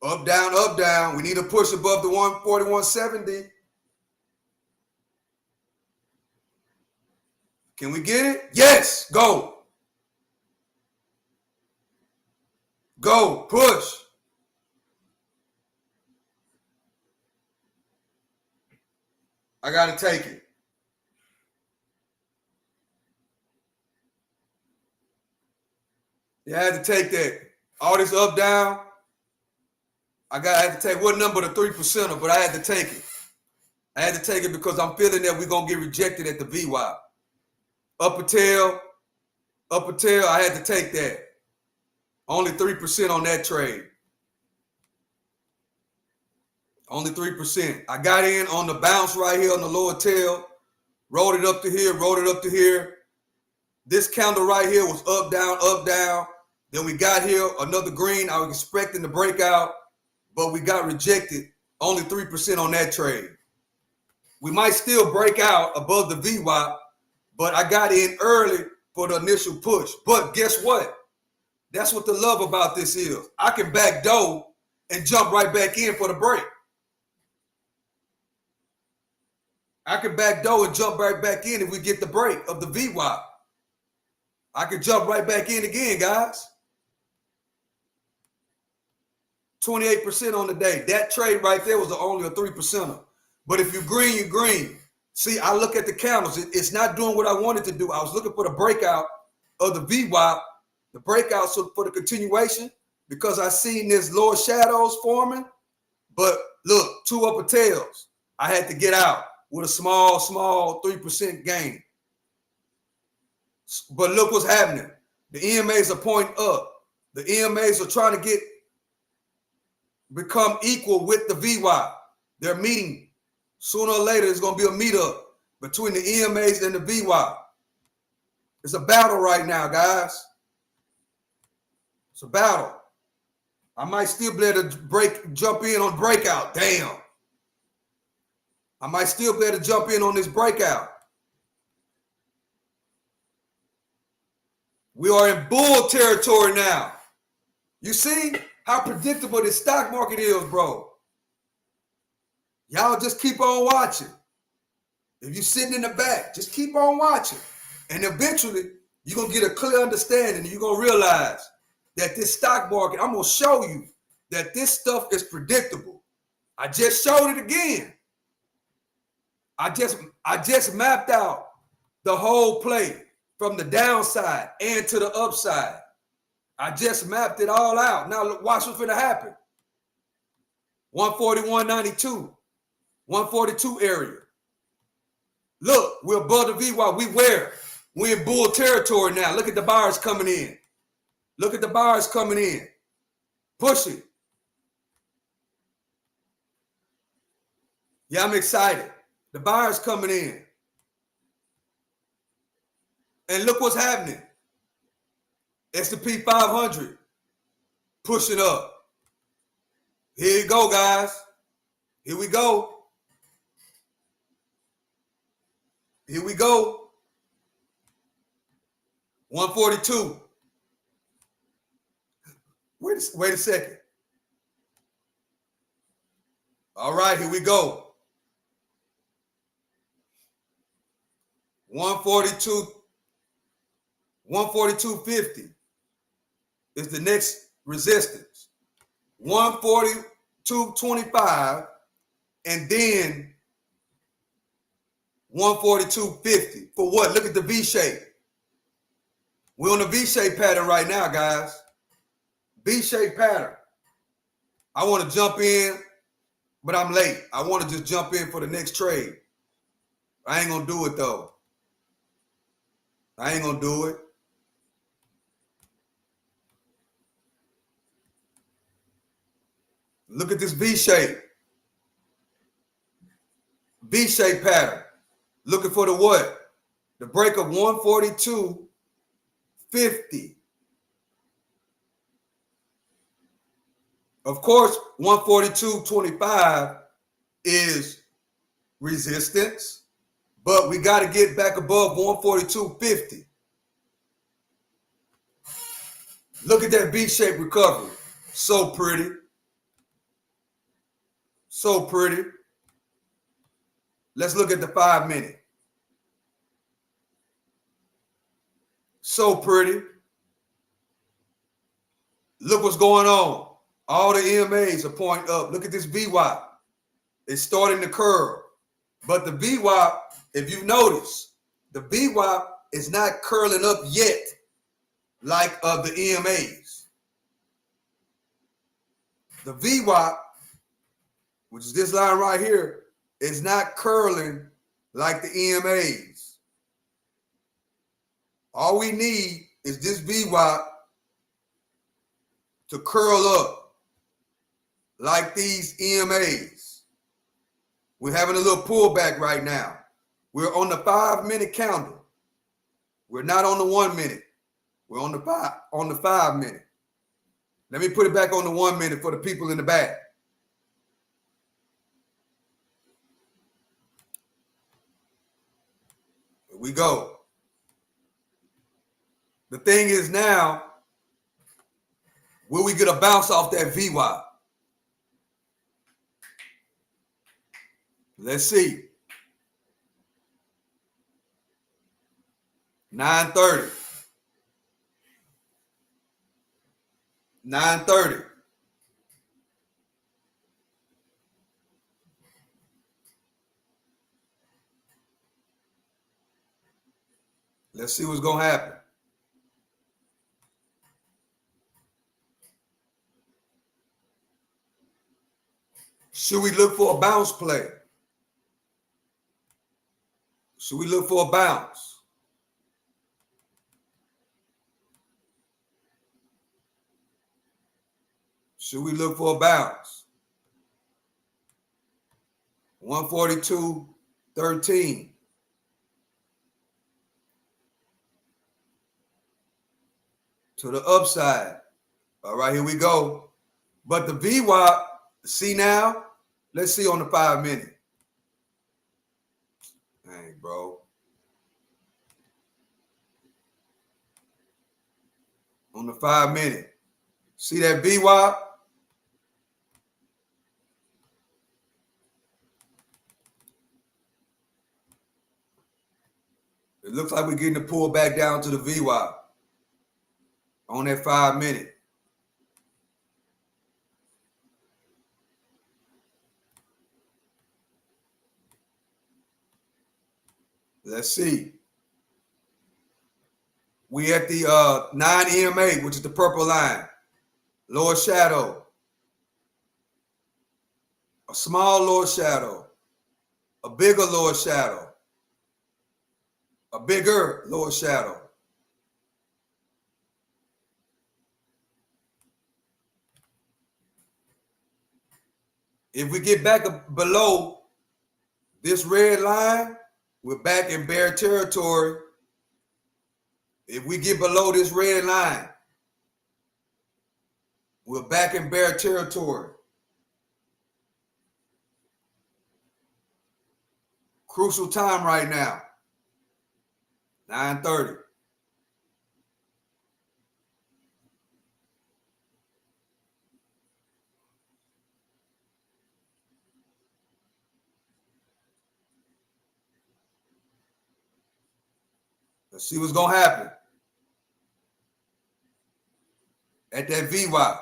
Up, down, up, down. We need to push above the 140, 170. Can we get it? Yes. Go. Go. Push. I got to take it. Yeah, I had to take that. All this up, down. I had to take what number, the 3%er, but I had to take it. I had to take it because I'm feeling that we're going to get rejected at the VWAP. Upper tail, I had to take that. Only 3% on that trade. Only 3%. I got in on the bounce right here on the lower tail, rolled it up to here, rolled it up to here. This candle right here was up, down, up, down. Then we got here, another green. I was expecting the breakout, but we got rejected. Only 3% on that trade. We might still break out above the VWAP, but I got in early for the initial push. But guess what? That's what the love about this is. I can backdoor and jump right back in for the break. I can backdoor and jump right back in if we get the break of the VWAP. I can jump right back in again, guys. 28% on the day. That trade right there was only a 3%er. But if you're green, you're green. See, I look at the candles. It's not doing what I wanted to do. I was looking for the breakout of the VWAP, the breakout for the continuation, because I seen this lower shadows forming. But look, two upper tails. I had to get out with a small 3% gain. But look what's happening. The EMAs are pointing up. The EMAs are trying to become equal with the VWAP. They're meeting. Sooner or later, there's going to be a meetup between the EMAs and the VWAP. It's a battle right now, guys. It's a battle. I might still be able to jump in on breakout. Damn. I might still be able to jump in on this breakout. We are in bull territory now. You see how predictable this stock market is, bro. Y'all just keep on watching. If you're sitting in the back, just keep on watching. And eventually, you're going to get a clear understanding. And you're going to realize that this stock market, I'm going to show you that this stuff is predictable. I just showed it again. I just mapped out the whole play from the downside and to the upside. I just mapped it all out. Now, look, watch what's going to happen. 141.92. 142 area. Look, we're above the VWAP. We're in bull territory now. Look at the buyers coming in. Look at the buyers coming in. Push it. Yeah, I'm excited. The buyers coming in. And look what's happening. S&P 500 pushing up. Here you go, guys. Here we go. Here we go. 142. Wait a second. All right, here we go. 142.50 is the next resistance. 142.25 and then 142.50. For what? Look at the V shape. We're on the V shape pattern right now, guys. V shape pattern. I want to jump in, but I'm late. I want to just jump in for the next trade. I ain't going to do it, though. I ain't going to do it. Look at this V shape. V shape pattern. Looking for the what? The break of 142.50. Of course, 142.25 is resistance, but we got to get back above 142.50. Look at that V-shaped recovery. So pretty. So pretty. Let's look at the 5 minute. So pretty. Look what's going on. All the EMAs are pointing up. Look at this VWAP. It's starting to curl. But the VWAP, if you notice, the VWAP is not curling up yet like of the EMAs. The VWAP, which is this line right here, is not curling like the EMAs. All we need is this VWAP to curl up like these EMAs. We're having a little pullback right now. We're on the 5-minute candle. We're not on the 1 minute. We're on the 5 minute. Let me put it back on the 1 minute for the people in the back. Here we go. The thing is now, will we get a bounce off that VWAP? Let's see. 9:30. 9:30. Let's see what's going to happen. Should we look for a bounce play? Should we look for a bounce? Should we look for a bounce? 142.13. To the upside. All right, here we go. But the VWAP, see now? Let's see on the 5 minute. Dang, bro. On the 5 minute. See that VWAP? It looks like we're getting to pull back down to the VWAP on that 5 minute. Let's see. We at the 9 EMA, which is the purple line. Lower shadow. A small lower shadow. A bigger lower shadow. A bigger lower shadow. If we get back below this red line, we're back in bear territory. If we get below this red line, we're back in bear territory. Crucial time right now. 9:30. Let's see what's going to happen at that VWAP.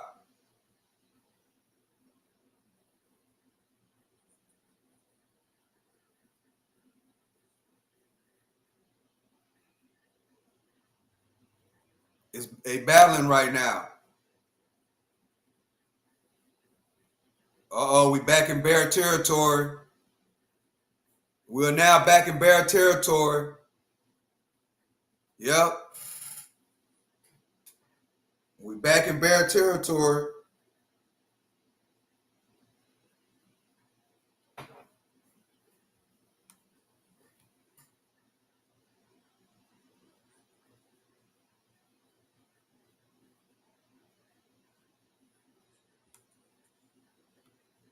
It's a battling right now. Uh-oh, we back in bear territory. We're now back in bear territory. Yep. We're back in bear territory.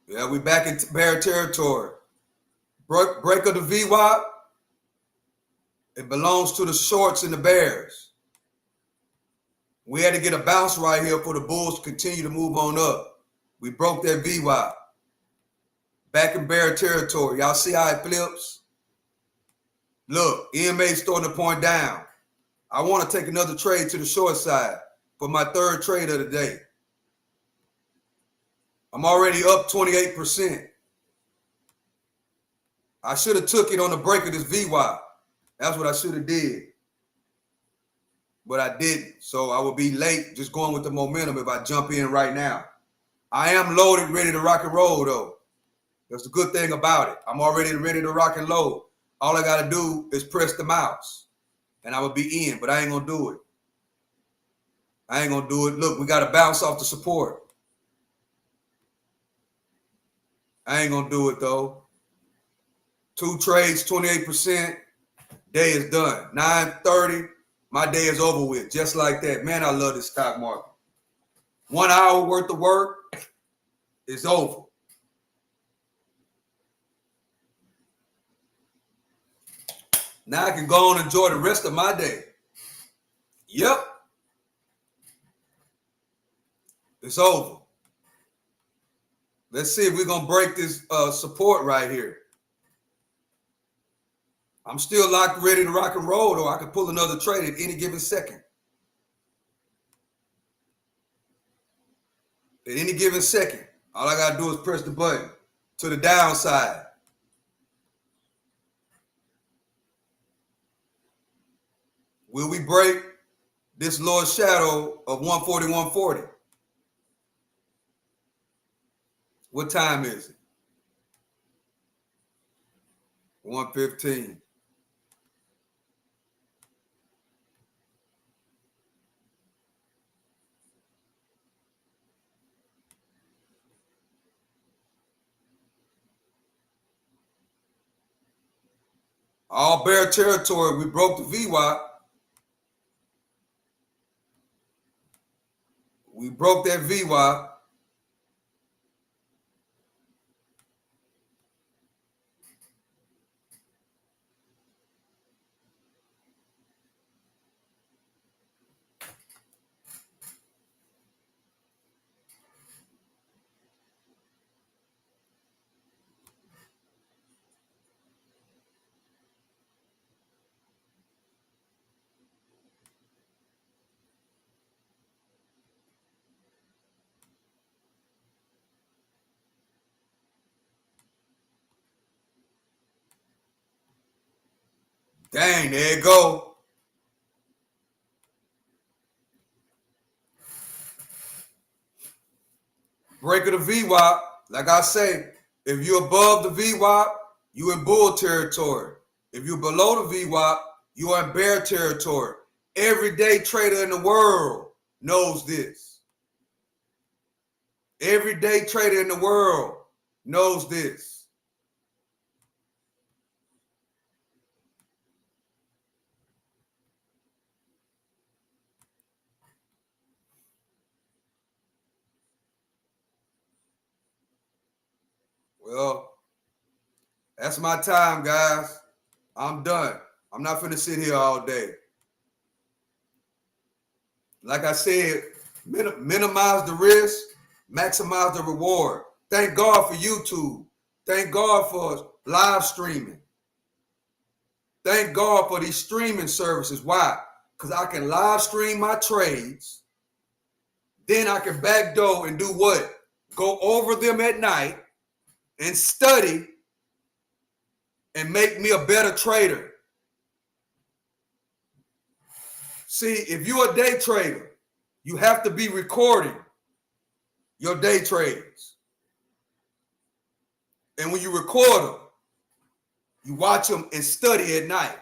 Yeah, we back in bear territory. Break of the VWAP. It belongs to the shorts and the bears. We had to get a bounce right here for the bulls to continue to move on up. We broke that VWAP. Back in bear territory. Y'all see how it flips? Look, EMA starting to point down. I want to take another trade to the short side for my third trade of the day. I'm already up 28%. I should have took it on the break of this VWAP. That's what I should have did. But I didn't. So I would be late just going with the momentum if I jump in right now. I am loaded, ready to rock and roll, though. That's the good thing about it. I'm already ready to rock and load. All I got to do is press the mouse, and I will be in, but I ain't going to do it. I ain't going to do it. Look, we got to bounce off the support. I ain't going to do it, though. 2 trades, 28%. Day is done. 9:30, my day is over with. Just like that. Man, I love this stock market. 1 hour worth of work is over. Now I can go on and enjoy the rest of my day. Yep. It's over. Let's see if we're going to break this support right here. I'm still locked, ready to rock and roll, though. I can pull another trade at any given second. At any given second. All I got to do is press the button to the downside. Will we break this lower shadow of 141.40? What time is it? 1:15. All bear territory. We broke the VWAP. We broke that VWAP. Dang, there it go. Break of the VWAP. Like I say, if you're above the VWAP, you in bull territory. If you're below the VWAP, you are in bear territory. Every day trader in the world knows this. Every day trader in the world knows this. Well, that's my time, guys. I'm done. I'm not finna sit here all day. Like I said, minimize the risk, maximize the reward. Thank God for YouTube. Thank God for live streaming. Thank God for these streaming services. Why? Because I can live stream my trades. Then I can backdoor and do what? Go over them at night and study and make me a better trader. See, if you're a day trader, you have to be recording your day trades. And when you record them, you watch them and study at night.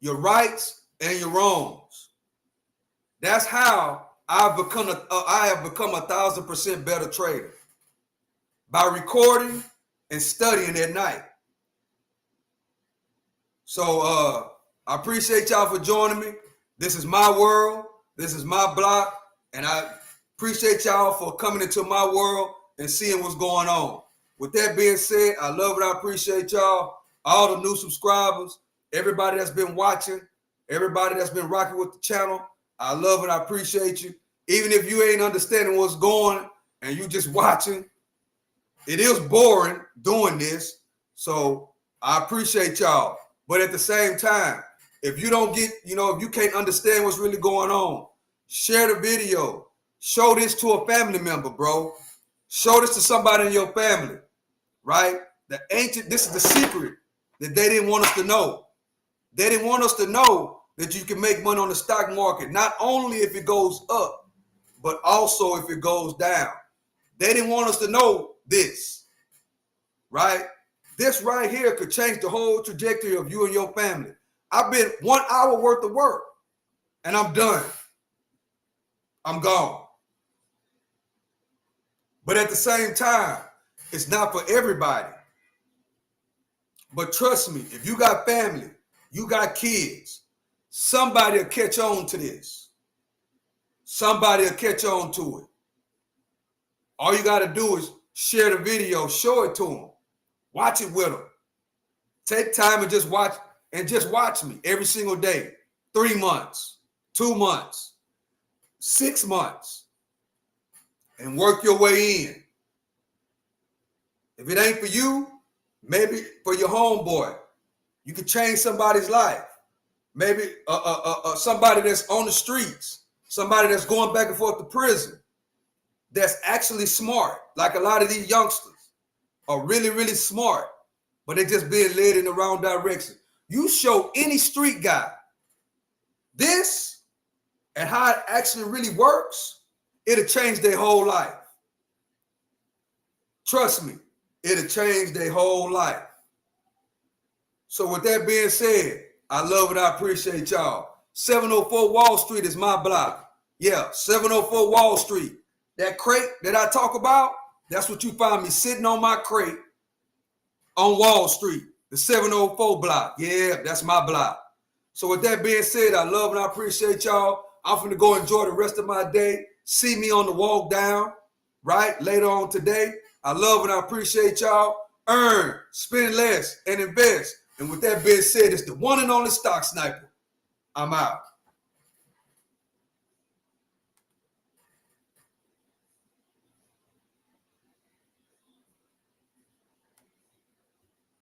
Your rights and your wrongs. That's how I have become a 1,000% better trader. By recording and studying at night. So I appreciate y'all for joining me. This is my world. This is my block. And I appreciate y'all for coming into my world and seeing what's going on. With that being said, I love it. I appreciate y'all. All the new subscribers, everybody that's been watching, everybody that's been rocking with the channel. I love it. I appreciate you. Even if you ain't understanding what's going and you just watching, it is boring doing this. So I appreciate y'all. But at the same time, if you don't get, if you can't understand what's really going on, share the video. Show this to a family member, bro. Show this to somebody in your family, right? This is the secret that they didn't want us to know. They didn't want us to know that you can make money on the stock market, not only if it goes up, but also if it goes down. They didn't want us to know this, right? This right here could change the whole trajectory of you and your family. I've been 1 hour worth of work and I'm done. I'm gone. But at the same time, it's not for everybody. But trust me, if you got family, you got kids, somebody will catch on to this. Somebody will catch on to it. All you got to do is share the video, show it to them, watch it with them. Take time and just watch me every single day. 3 months, 2 months, 6 months, and work your way in. If it ain't for you, maybe for your homeboy, you can change somebody's life. Maybe somebody that's on the streets, somebody that's going back and forth to prison, that's actually smart. Like a lot of these youngsters are really, really smart, but they're just being led in the wrong direction. You show any street guy this and how it actually really works, it'll change their whole life. Trust me, it'll change their whole life. So with that being said, I love and I appreciate y'all. 704 Wall Street is my block. Yeah, 704 Wall Street. That crate that I talk about, that's what you find me sitting on my crate on Wall Street, the 704 block. Yeah, that's my block. So with that being said, I love and I appreciate y'all. I'm finna go enjoy the rest of my day. See me on the walk down, right? Later on today. I love and I appreciate y'all. Earn, spend less, and invest. And with that being said, it's the one and only Stock Sniper. I'm out.